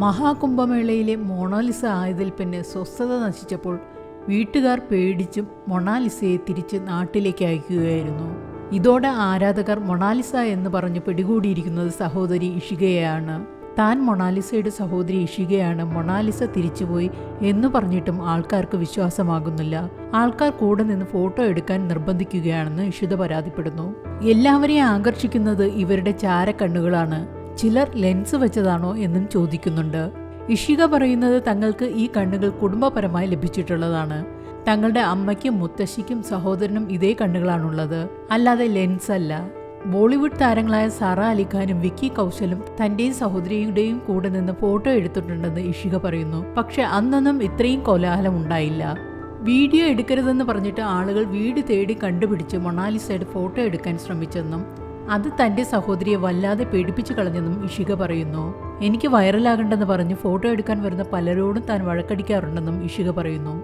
മഹാകുംഭമേളയിലെ Mona Lisa ആയതിൽ പിന്നെ സ്വസ്ഥത നശിച്ചപ്പോൾ വീട്ടുകാർ പേടിച്ചും മൊണാലിസയെ തിരിച്ച് നാട്ടിലേക്ക് അയക്കുകയായിരുന്നു. ഇതോടെ ആരാധകർ മൊണാലിസ എന്ന് പറഞ്ഞ് പിടികൂടിയിരിക്കുന്നത് സഹോദരി ഇഷികയാണ്. താൻ മൊണാലിസയുടെ സഹോദരി ഇഷികയാണ്, മൊണാലിസ തിരിച്ചുപോയി എന്ന് പറഞ്ഞിട്ടും ആൾക്കാർക്ക് വിശ്വാസമാകുന്നില്ല. ആൾക്കാർ കൂടെ നിന്ന് ഫോട്ടോ എടുക്കാൻ നിർബന്ധിക്കുകയാണെന്ന് ഇഷിത പരാതിപ്പെടുന്നു. എല്ലാവരെയും ആകർഷിക്കുന്നത് ഇവരുടെ ചാരക്കണ്ണുകളാണ്. ചിലർ ലെൻസ് വെച്ചതാണോ എന്നും ചോദിക്കുന്നുണ്ട്. ഇഷിക പറയുന്നത് തങ്ങൾക്ക് ഈ കണ്ണുകൾ കുടുംബപരമായി ലഭിച്ചിട്ടുള്ളതാണ്. തങ്ങളുടെ അമ്മയ്ക്കും മുത്തശ്ശിക്കും സഹോദരനും ഇതേ കണ്ണുകളാണുള്ളത്, അല്ലാതെ ലെൻസ് അല്ല. ബോളിവുഡ് താരങ്ങളായ സാറ അലിഖാനും വിക്കി കൗശലും തന്റെയും സഹോദരിയുടെയും കൂടെ നിന്ന് ഫോട്ടോ എടുത്തിട്ടുണ്ടെന്ന് ഇഷിക പറയുന്നു. പക്ഷെ അന്നൊന്നും ഇത്രയും കോലാഹലം ഉണ്ടായില്ല. വീഡിയോ എടുക്കരുതെന്ന് പറഞ്ഞിട്ട് ആളുകൾ വീട് തേടി കണ്ടുപിടിച്ച് മൊണാലിസയുടെ ഫോട്ടോ എടുക്കാൻ ശ്രമിച്ചെന്നും അത് തന്റെ സഹോദരിയെ വല്ലാതെ പേടിപ്പിച്ചു കളഞ്ഞെന്നും ഇഷിക പറയുന്നു. എനിക്ക് വൈറലാകണ്ടെന്ന് പറഞ്ഞ് ഫോട്ടോ എടുക്കാൻ വരുന്ന പലരോടും താൻ വഴക്കടിക്കാറുണ്ടെന്നും ഇഷിക പറയുന്നു.